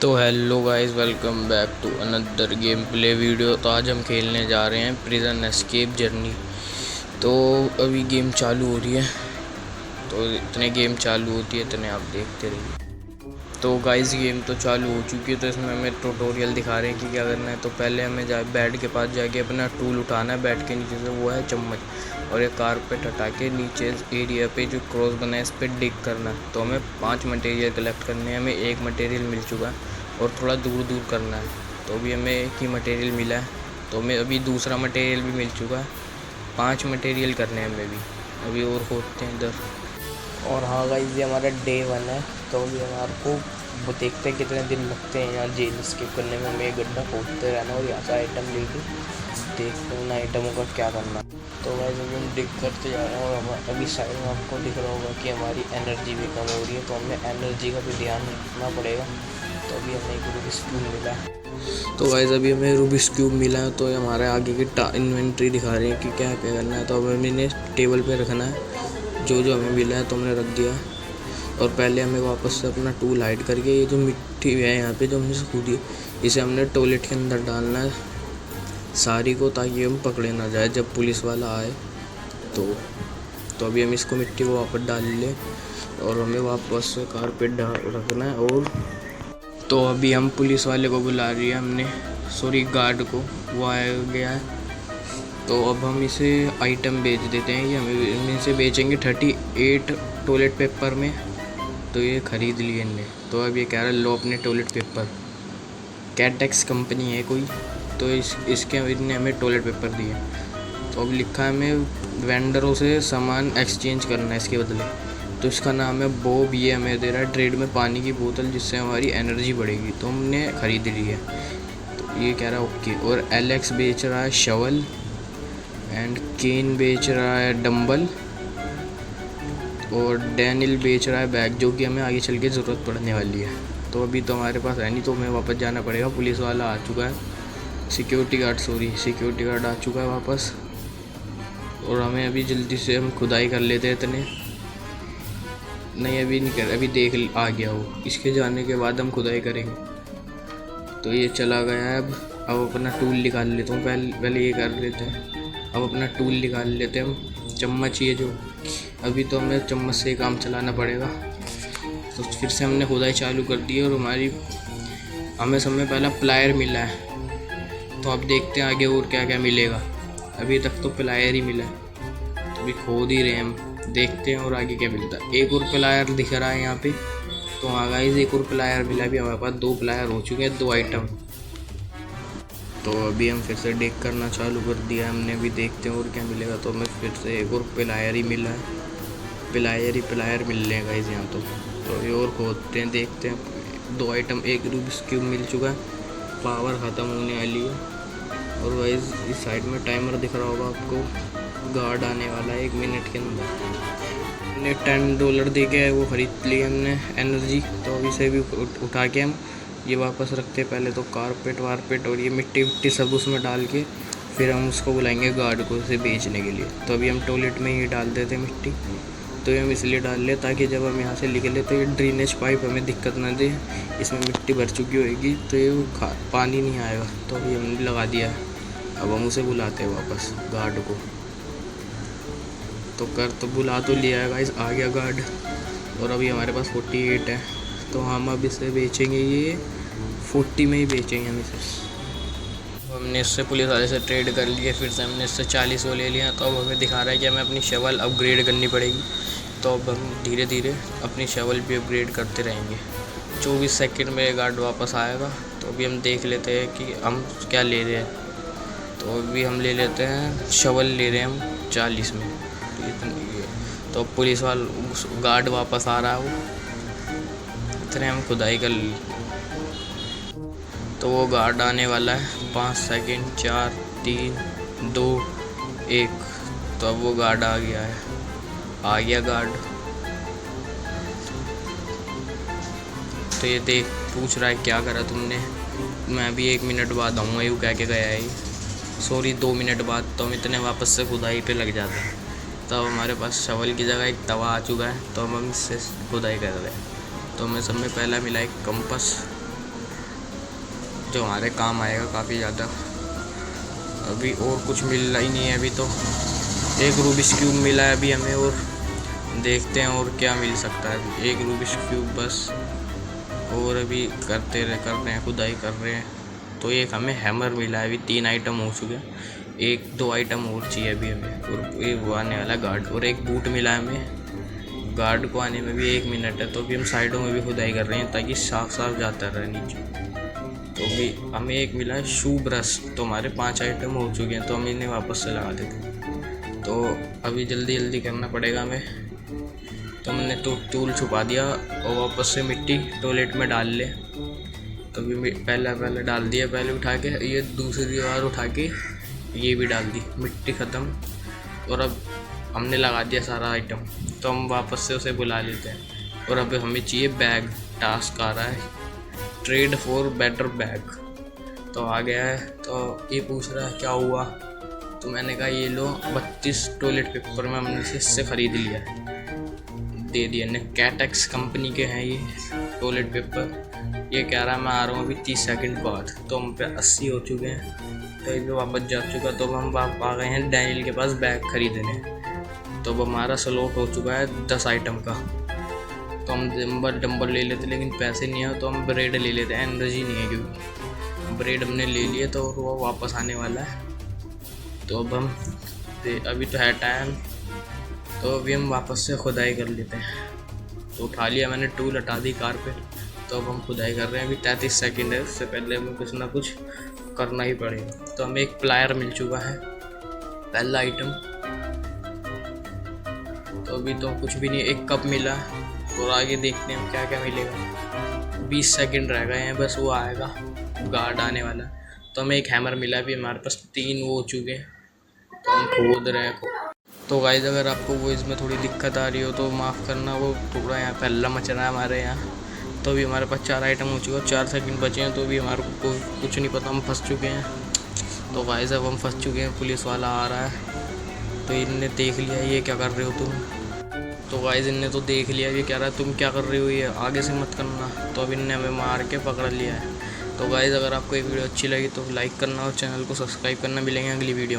तो hello guys, welcome back to another gameplay video. तो आज हम खेलने जा रहे हैं प्रिजन एस्केप जर्नी। तो अभी गेम चालू हो रही है, तो इतने गेम चालू होती है इतने आप देखते रहिए। तो गाइस गेम तो चालू हो चुकी है, तो इसमें हमें ट्यूटोरियल दिखा रहे हैं कि क्या करना है। तो पहले हमें बेड के पास जाके अपना टूल उठाना है, बेड के नीचे से, वो है चम्मच, और एक कारपेट हटा के नीचे एरिया पे जो क्रॉस बना है इस पर डिग करना है। तो हमें 5 मटेरियल कलेक्ट करने हैं। हमें एक मटेरियल मिल चुका है और थोड़ा दूर दूर करना है, तो अभी हमें एक ही मटेरियल मिला है। तो हमें अभी दूसरा मटेरियल भी मिल चुका है। 5 मटेरियल करने हैं हमें अभी और होते हैं इधर। और हाँ गाइस, ये हमारा डे 1 है। तो अभी हमारे को वो देखते हैं कितने दिन लगते हैं यहाँ जेल स्केप करने में। हमें एक गड्ढा खोदते रहना और यहाँ से आइटम लेके देखते हैं उन आइटमों का क्या करना। तो गाइस अभी हम डिग करते जा रहे हैं, और अभी साइड में आपको दिख रहा होगा कि हमारी एनर्जी भी कम हो रही है, तो हमें एनर्जी का भी ध्यान रखना पड़ेगा। तो अभी हमें एक रूबिक्स क्यूब मिला है। तो गाइस अभी हमें रूबिक्स क्यूब मिला है, तो हमारे आगे की इन्वेंट्री दिखा रहे हैं कि क्या क्या करना है। तो अब हमें इन्हें टेबल पे रखना है, जो जो हमें मिला है तो हमने रख दिया। और पहले हमें वापस से अपना टूल हाइड करके ये जो मिट्टी है यहाँ पे जो हमने खोदी, इसे हमने टॉयलेट के अंदर डालना है सारी को, ताकि हम पकड़े ना जाए जब पुलिस वाला आए। तो अभी हम इसको मिट्टी को वापस डाल लें और हमें वापस से कारपेट रखना है। और तो अभी हम पुलिस वाले को बुला रही है हमने, सॉरी गार्ड को, वो आया गया है। तो अब हम इसे आइटम बेच देते हैं। ये हमें इसे बेचेंगे 38 टॉयलेट पेपर में। तो ये ख़रीद लिए इनने। तो अब ये कह रहा है लो अपने टॉयलेट पेपर। कैटेक्स कंपनी है कोई, तो इसके इनने हमें टॉयलेट पेपर दिए। तो अब लिखा है हमें वेंडरों से सामान एक्सचेंज करना है इसके बदले। तो इसका नाम है बॉब, ये हमें दे रहा है ट्रेड में पानी की बोतल, जिससे हमारी एनर्जी बढ़ेगी। तो हमने ख़रीद ली है। तो ये कह रहा है ओके। और एलेक्स बेच रहा है शवल, एंड केन बेच रहा है डंबल, और डैनियल बेच रहा है बैग, जो कि हमें आगे चल के ज़रूरत पड़ने वाली है। तो अभी तो हमारे पास है नहीं, तो हमें वापस जाना पड़ेगा। पुलिस वाला आ चुका है, सिक्योरिटी गार्ड आ चुका है वापस। और हमें अभी जल्दी से हम खुदाई कर लेते हैं इतने। नहीं अभी नहीं कर, अभी देख आ गया वो, इसके जाने के बाद हम खुदाई करेंगे। तो ये चला गया है। अब अपना टूल निकाल लेता हूँ, पहले ये कर लेते हैं। अब अपना टूल निकाल लेते हैं हम, चम्मच, ये जो अभी तो हमें चम्मच से ही काम चलाना पड़ेगा। तो फिर से हमने खुदाई चालू कर दी है, और हमें समय पहला प्लायर मिला है। तो अब देखते हैं आगे और क्या क्या मिलेगा। अभी तक तो प्लायर ही मिला है, तो अभी खोद ही रहे हैं हम, देखते हैं और आगे क्या मिलता है। एक और प्लायर दिख रहा है यहाँ पे। तो हाँ गाइस, एक और प्लायर मिला। अभी हमारे पास 2 प्लायर हो चुके हैं, 2 आइटम। तो अभी हम फिर से डिग करना चालू कर दिया हमने। अभी देखते हैं और क्या मिलेगा। तो हमें फिर से एक और प्लायर ही मिला है। प्लायर मिल रहे हैं गाइस यहाँ। तो ये और खोदते हैं, देखते हैं। 2 आइटम, एक रूबिक्स क्यूब मिल चुका है। पावर ख़त्म होने वाली है। और गाइस इस साइड में टाइमर दिख रहा होगा आपको, गार्ड आने वाला है 1 मिनट के अंदर। हमने $10 दे के वो ख़रीद ली हमने एनर्जी। तो अभी से भी उठा के हम ये वापस रखते हैं। पहले तो कारपेट वारपेट और ये मिट्टी सब उसमें डाल के फिर हम उसको बुलाएंगे गार्ड को इसे बेचने के लिए। तो अभी हम टॉयलेट में ही डाल देते मिट्टी। तो ये हम इसलिए डाल ले ताकि जब हम यहाँ से निकले तो ये ड्रेनेज पाइप हमें दिक्कत ना दे। इसमें मिट्टी भर चुकी होगी तो ये पानी नहीं आएगा। तो अभी हमने लगा दिया है। अब हम उसे बुलाते हैं वापस गार्ड को। तो बुला तो लिया है गाइस, आ गया गार्ड। और अभी हमारे पास 48 है। तो हम अब इसे बेचेंगे, ये 40 में ही बेचेंगे हम इसे। तो हमने इससे पुलिस वाले से ट्रेड कर लिए, फिर से हमने इससे 40 वो ले लिया। तो अब हमें दिखा रहा है कि हमें अपनी शवल अपग्रेड करनी पड़ेगी। तो अब हम धीरे धीरे अपनी शवल भी अपग्रेड करते रहेंगे। 24 सेकंड में गार्ड वापस आएगा। तो अभी हम देख लेते हैं कि हम क्या ले रहे हैं। तो अभी हम ले लेते हैं, शवल ले रहे हैं हम 40 में। तो पुलिस वाला गार्ड वापस आ रहा है, वो इतने हम खुदाई कर ली। तो वो गार्ड आने वाला है 5 सेकंड, 4, 3, 2, 1। तो अब वो गार्ड आ गया है, आ गया गार्ड। तो ये देख पूछ रहा है क्या करा तुमने। मैं अभी 1 मिनट बाद आऊँगा, यूँ कह के गया है ये, सॉरी 2 मिनट बाद। तो हम इतने वापस से खुदाई पे लग जाते हैं। तो हमारे पास शवल की जगह एक तवा आ चुका है। तो हम इससे खुदाई कर रहे हैं। तो हमें सब में पहला मिला एक कंपस, जो हमारे काम आएगा काफ़ी ज़्यादा। अभी और कुछ मिल रहा ही नहीं है। अभी तो एक रूबिक्स क्यूब मिला है अभी हमें, और देखते हैं और क्या मिल सकता है। एक रूबिक्स क्यूब बस, और अभी कर रहे हैं, खुदाई कर रहे हैं। तो एक हमें हैमर मिला है। अभी 3 आइटम हो चुके हैं, 1-2 आइटम और चाहिए अभी हमें, और ये वो आने वाला गार्ड। और एक बूट मिला है हमें, गार्ड को आने में भी 1 मिनट है। तो अभी हम साइडों में भी खुदाई कर रहे हैं ताकि साफ साफ जाता रहे नीचे। तो अभी हमें एक मिला है शू ब्रश। तो हमारे 5 आइटम हो चुके हैं, तो हम इन्हें वापस से लगा देते हैं। तो अभी जल्दी जल्दी करना पड़ेगा हमें। तो हमने तो टूल छुपा दिया, और वापस से मिट्टी टॉयलेट में डाल ले। तो अभी पहले डाल दिया, पहले उठा के ये दूसरी बार उठा के ये भी डाल दी, मिट्टी ख़त्म। और अब हमने लगा दिया सारा आइटम। तो हम वापस से उसे बुला लेते हैं। और अब हमें चाहिए बैग। टास्क आ रहा है, ट्रेड फॉर बेटर बैग। तो आ गया है। तो ये पूछ रहा है क्या हुआ। तो मैंने कहा ये लो 32 टॉयलेट पेपर में हमने इससे ख़रीद लिया है, दे दिया ने। कैटेक्स कंपनी के हैं ये टॉयलेट पेपर। ये कह रहा है मैं आ रहा हूँ अभी 30 सेकंड बाद। तो हम पे 80 हो चुके हैं, तो ये वापस जा चुका। तो हम आ गए हैं डैनियल के पास बैग खरीदने। तो अब हमारा स्लॉट हो चुका है 10 आइटम का। तो हम डंबल ले लेते, लेकिन पैसे नहीं है। तो हम ब्रेड ले लेते हैं, एनर्जी नहीं है क्योंकि ब्रेड हमने ले लिए। तो वो वापस आने वाला है। तो अब हम अभी तो है टाइम, तो अभी हम वापस से खुदाई कर लेते हैं। तो उठा लिया मैंने, टूल हटा दी कार पे। तो अब हम खुदाई कर रहे हैं। अभी 33 सेकंड है, उससे पहले हमें कुछ ना कुछ करना ही पड़ेगा। तो हमें एक प्लायर मिल चुका है, पहला आइटम। तो अभी तो कुछ भी नहीं, एक कप मिला, और आगे देखते हैं क्या क्या मिलेगा। 20 सेकंड रह गए हैं बस, वो आएगा, गार्ड आने वाला। तो हमें एक हैमर मिला, अभी हमारे पास 3 वो हो चुके हैं। तो हम खोद रहे हैं। तो गाइस अगर आपको वो इसमें थोड़ी दिक्कत आ रही हो तो माफ़ करना, वो थोड़ा यहाँ पे हल्ला मच रहा है हमारे यहाँ। तो अभी हमारे पास 4 आइटम हो चुके हैं, 4 सेकंड बचे हैं। तो अभी हमारे को कुछ नहीं पता, हम फंस चुके हैं। तो गाइस अब हम फंस चुके हैं, पुलिस वाला आ रहा है। तो इनने देख लिया ये क्या कर रहे हो तुम। तो गाइस इनने तो देख लिया, ये कह रहा है तुम क्या कर रहे हो, ये आगे से मत करना। तो अब इनने हमें मार के पकड़ लिया है। तो गाइस अगर आपको एक वीडियो अच्छी लगी तो लाइक करना और चैनल को सब्सक्राइब करना। मिलेंगे अगली वीडियो में।